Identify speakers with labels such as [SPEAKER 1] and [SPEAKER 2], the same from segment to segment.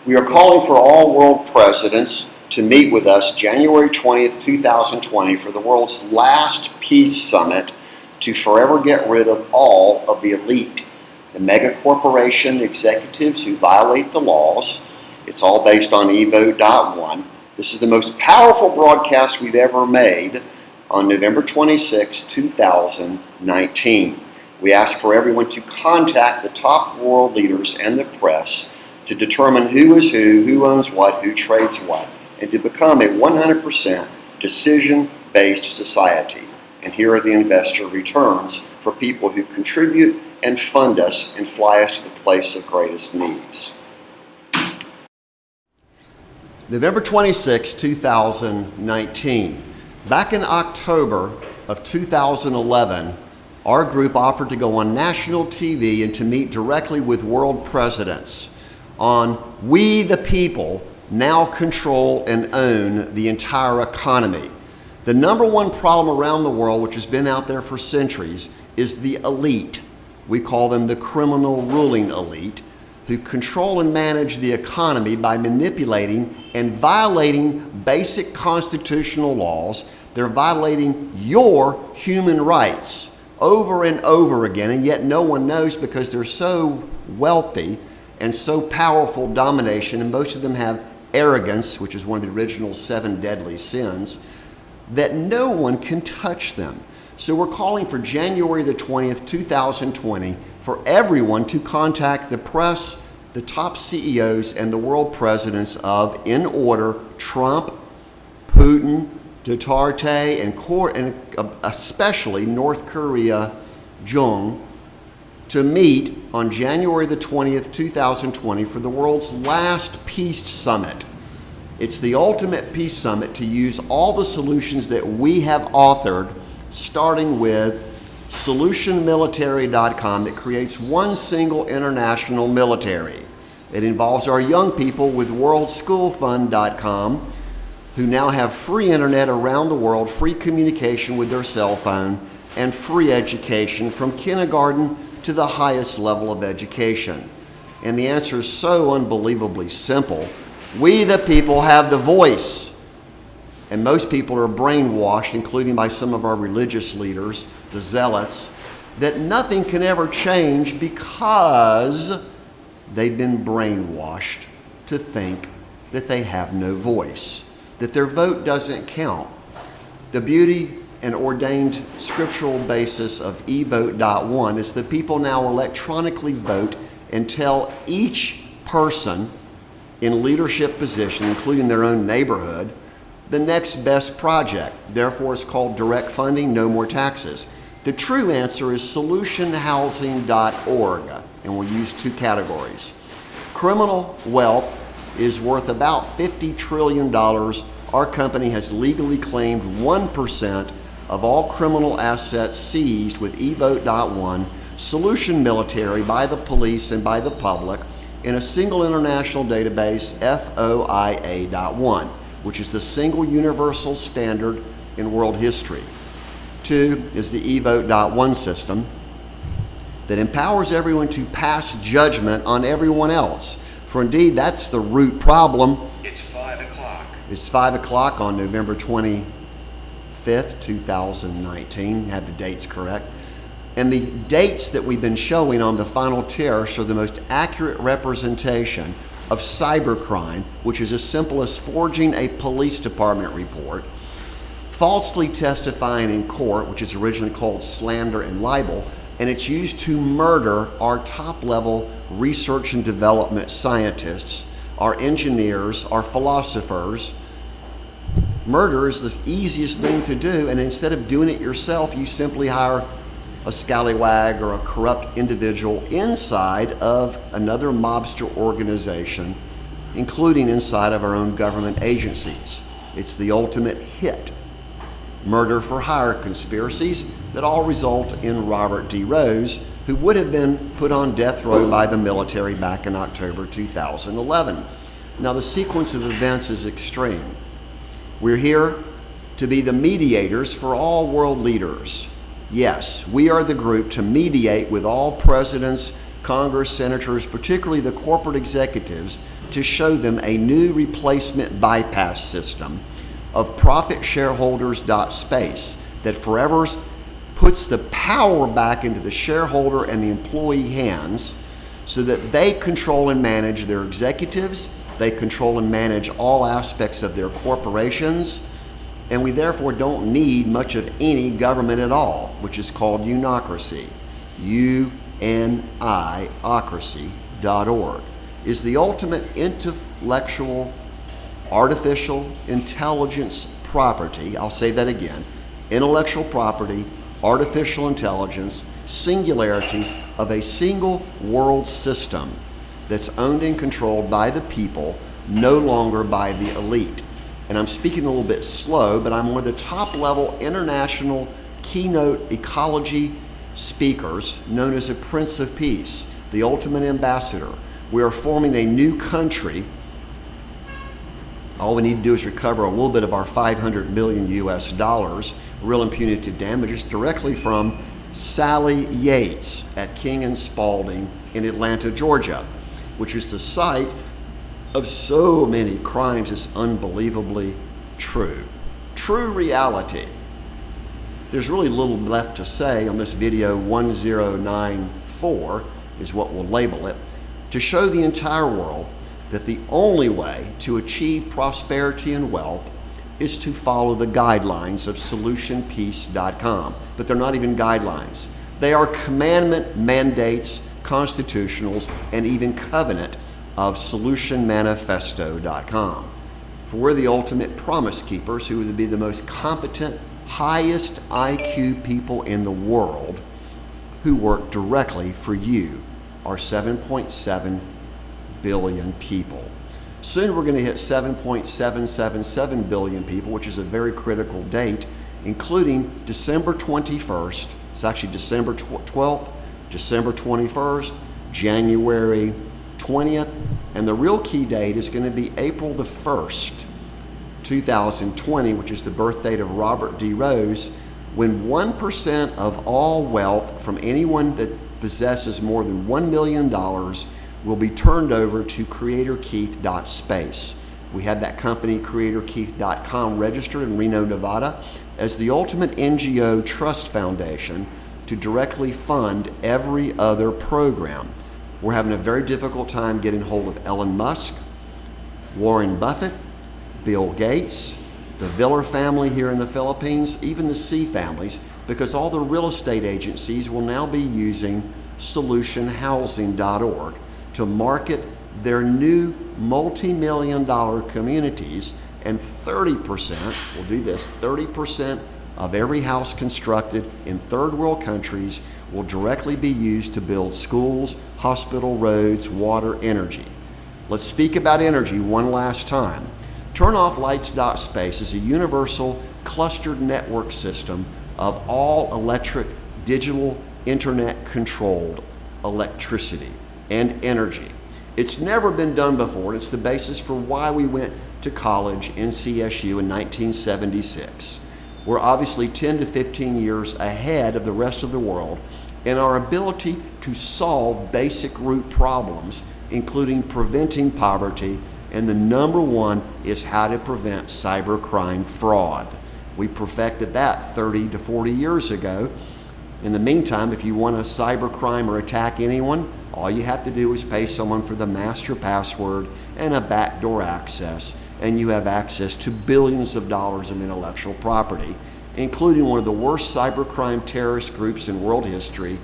[SPEAKER 1] We are calling for all world presidents to meet with us January 20th, 2020 for the world's last peace summit to forever get rid of all of the elite, the mega corporation executives who violate the laws. It's all based on eVote.1. This is the most powerful broadcast we've ever made on November 26, 2019. We ask for everyone to contact the top world leaders and the press to determine who is who owns what, who trades what, and to become a 100% decision-based society. And here are the investor returns for people who contribute and fund us and fly us to the place of greatest needs. November 26, 2019. Back in October of 2011, our group offered to go on national TV and to meet directly with world presidents on We the People now control and own the entire economy. The number one problem around the world, which has been out there for centuries, is the elite. We call them the criminal ruling elite, who control and manage the economy by manipulating and violating basic constitutional laws. They're violating your human rights over and over again, and yet no one knows because they're so wealthy and so powerful domination, and most of them have arrogance, which is one of the original 7 deadly sins, that no one can touch them. So we're calling for January the 20th, 2020, for everyone to contact the press, the top CEOs, and the world presidents of, in order, Trump, Putin, Duterte, and especially North Korea, Jong, to meet on January the 20th, 2020 for the world's last peace summit. It's the ultimate peace summit to use all the solutions that we have authored, starting with solutionmilitary.com that creates one single international military. It involves our young people with worldschoolfund.com, who now have free internet around the world, free communication with their cell phone, and free education from kindergarten to the highest level of education. And the answer is so unbelievably simple. We the people have the voice. And most people are brainwashed, including by some of our religious leaders, the zealots, that nothing can ever change because they've been brainwashed to think that they have no voice, that their vote doesn't count. The beauty and ordained scriptural basis of eVote.1 is that people now electronically vote and tell each person in leadership position, including their own neighborhood, the next best project. Therefore, it's called direct funding, no more taxes. The true answer is solutionhousing.org, and we'll use 2 categories. Criminal wealth is worth about $50 trillion. Our company has legally claimed 1% of all criminal assets seized with eVote.1, Solution Military, by the police and by the public, in a single international database, FOIA.1, which is the single universal standard in world history. 2 is the eVote.1 system that empowers everyone to pass judgment on everyone else. For indeed, that's the root problem.
[SPEAKER 2] It's 5 o'clock.
[SPEAKER 1] It's 5 o'clock on November 25th, 2019. Have the dates correct. And the dates that we've been showing on the final tariffs are the most accurate representation of cybercrime, which is as simple as forging a police department report, falsely testifying in court, which is originally called slander and libel, and it's used to murder our top-level research and development scientists, our engineers, our philosophers. Murder is the easiest thing to do, and instead of doing it yourself, you simply hire a scallywag or a corrupt individual inside of another mobster organization, including inside of our own government agencies. It's the ultimate hit. Murder for hire conspiracies that all result in Robert D. Rose, who would have been put on death row by the military back in October 2011. Now, the sequence of events is extreme. We're here to be the mediators for all world leaders. Yes, we are the group to mediate with all presidents Congress, senators, particularly the corporate executives, to show them a new replacement bypass system of profit shareholders.space that forever puts the power back into the shareholder and the employee hands so that they control and manage their executives, they control and manage all aspects of their corporations, and we therefore don't need much of any government at all, which is called unocracy. UNIocracy.org is the ultimate intellectual artificial intelligence property. I'll say that again. Intellectual property, artificial intelligence, singularity of a single world system that's owned and controlled by the people, no longer by the elite. And I'm speaking a little bit slow, but I'm one of the top level international keynote ecology speakers known as a Prince of Peace, the ultimate ambassador. We are forming a new country. All we need to do is recover a little bit of our $500 million US, real and punitive damages, directly from Sally Yates at King and Spalding in Atlanta, Georgia, which is the site of so many crimes. It's unbelievably true. True reality. There's really little left to say on this video 1094 is what we'll label it, to show the entire world that the only way to achieve prosperity and wealth is to follow the guidelines of solutionpeace.com. But they're not even guidelines. They are commandment, mandates, constitutionals, and even covenant of solutionmanifesto.com. For we're the ultimate promise keepers who would be the most competent, highest IQ people in the world who work directly for you, our 7.7 billion people. Soon we're going to hit 7.777 billion people, which is a very critical date, including December 21st. It's actually December 12th, December 21st, January 20th, and the real key date is going to be April the 1st, 2020, which is the birth date of Robert D. Rose, when 1% of all wealth from anyone that possesses more than $1 million will be turned over to CreatorKeith.space. We had that company, CreatorKeith.com, registered in Reno, Nevada, as the ultimate NGO trust foundation to directly fund every other program. We're having a very difficult time getting hold of Elon Musk, Warren Buffett, Bill Gates, the Viller family here in the Philippines, even the C families, because all the real estate agencies will now be using solutionhousing.org to market their new multi-million-dollar communities, and 30%, we'll do this, 30% of every house constructed in third world countries will directly be used to build schools, hospital, roads, water, energy. Let's speak about energy one last time. Turnofflights.space is a universal clustered network system of all electric, digital, internet controlled electricity and energy. It's never been done before, and it's the basis for why we went to college in CSU in 1976. We're obviously 10 to 15 years ahead of the rest of the world in our ability to solve basic root problems, including preventing poverty, and the number one is how to prevent cybercrime fraud. We perfected that 30 to 40 years ago. In the meantime, if you want to cybercrime or attack anyone, all you have to do is pay someone for the master password and a backdoor access, and you have access to billions of dollars of intellectual property, including one of the worst cybercrime terrorist groups in world history,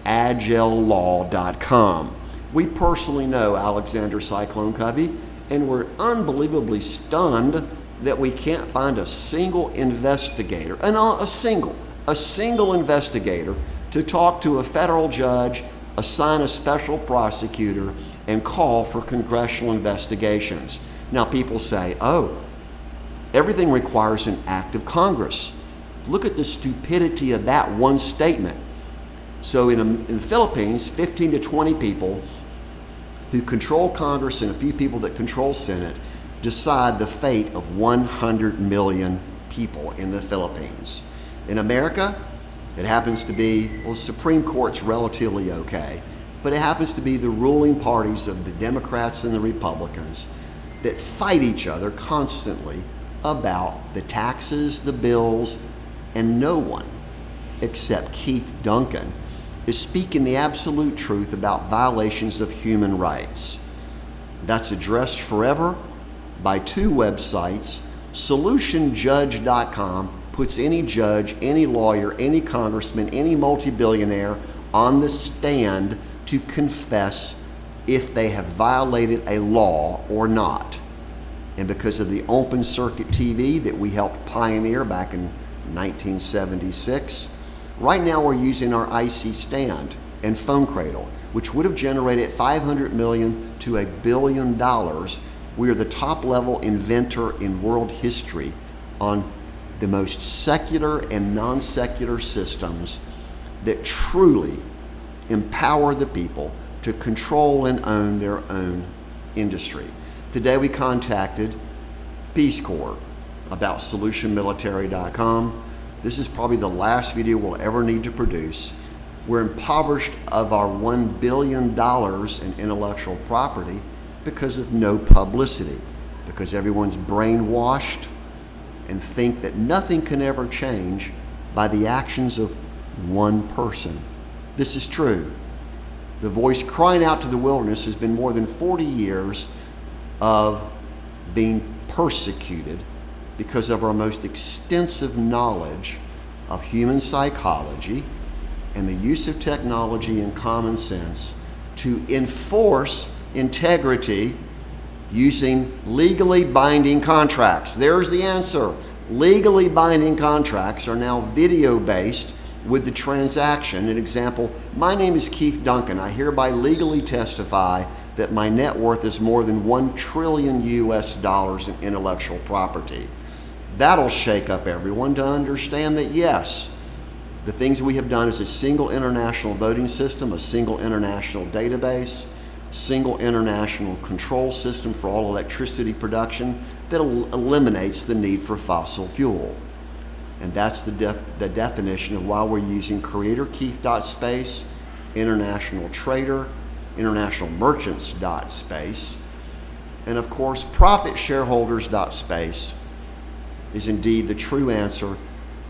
[SPEAKER 1] agilelaw.com. We personally know Alexander Cyclone Covey, and we're unbelievably stunned that we can't find a single investigator, and a single investigator to talk to a federal judge, assign a special prosecutor, and call for congressional investigations. Now people say, oh, everything requires an act of Congress. Look at the stupidity of that one statement. So in the Philippines, 15 to 20 people who control Congress and a few people that control Senate decide the fate of 100 million people in the Philippines. In America, it happens to be, well, the Supreme Court's relatively okay. but it happens to be the ruling parties of the Democrats and the Republicans that fight each other constantly about the taxes, the bills, and no one except Keith Duncan is speaking the absolute truth about violations of human rights. That's addressed forever by two websites. SolutionJudge.com puts any judge, any lawyer, any congressman, any multi-billionaire on the stand to confess if they have violated a law or not. And because of the open circuit TV that we helped pioneer back in 1976, right now we're using our IC stand and phone cradle, which would have generated $500 million to $1 billion. We are the top level inventor in world history on the most secular and non-secular systems that truly empower the people to control and own their own industry. Today we contacted Peace Corps about solutionmilitary.com. This is probably the last video we'll ever need to produce. We're impoverished of our $1 billion in intellectual property because of no publicity, because everyone's brainwashed and think that nothing can ever change by the actions of one person. This is true. The voice crying out to the wilderness has been more than 40 years of being persecuted because of our most extensive knowledge of human psychology and the use of technology and common sense to enforce integrity using legally binding contracts. There's the answer. Legally binding contracts are now video-based with the transaction. An example, my name is Keith Duncan. I hereby legally testify that my net worth is more than $1 trillion in intellectual property. That'll shake up everyone to understand that yes, the things we have done is a single international voting system, a single international database, single international control system for all electricity production that eliminates the need for fossil fuel. And that's the definition of why we're using creatorkeith.space, international trader, international merchants.space, and of course profitshareholders.space is indeed the true answer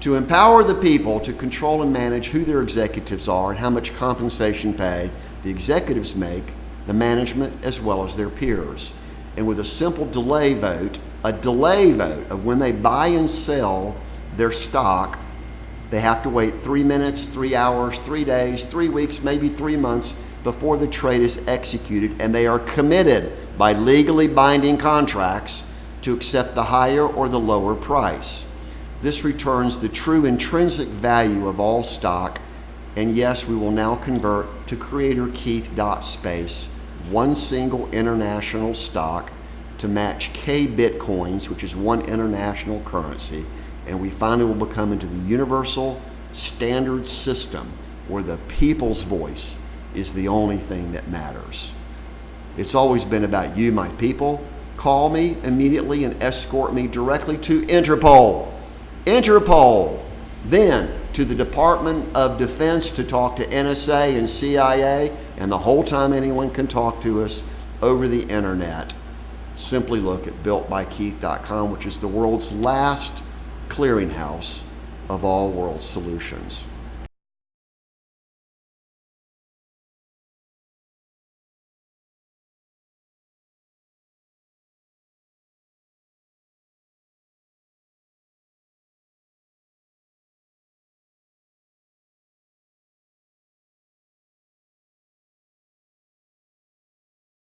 [SPEAKER 1] to empower the people to control and manage who their executives are and how much compensation pay the executives make, the management as well as their peers. And with a simple delay vote of when they buy and sell their stock, they have to wait 3 minutes, 3 hours, 3 days, 3 weeks, maybe 3 months before the trade is executed, and they are committed by legally binding contracts to accept the higher or the lower price. This returns the true intrinsic value of all stock, and yes, we will now convert to creatorkeith.space, one single international stock to match K Bitcoins, which is one international currency, and we finally will become into the universal standard system where the people's voice is the only thing that matters. It's always been about you, my people. Call me immediately and escort me directly to Interpol. Then to the Department of Defense to talk to NSA and CIA, and the whole time anyone can talk to us over the internet. Simply look at BuiltBykeith.com, which is the world's last clearinghouse of all world solutions.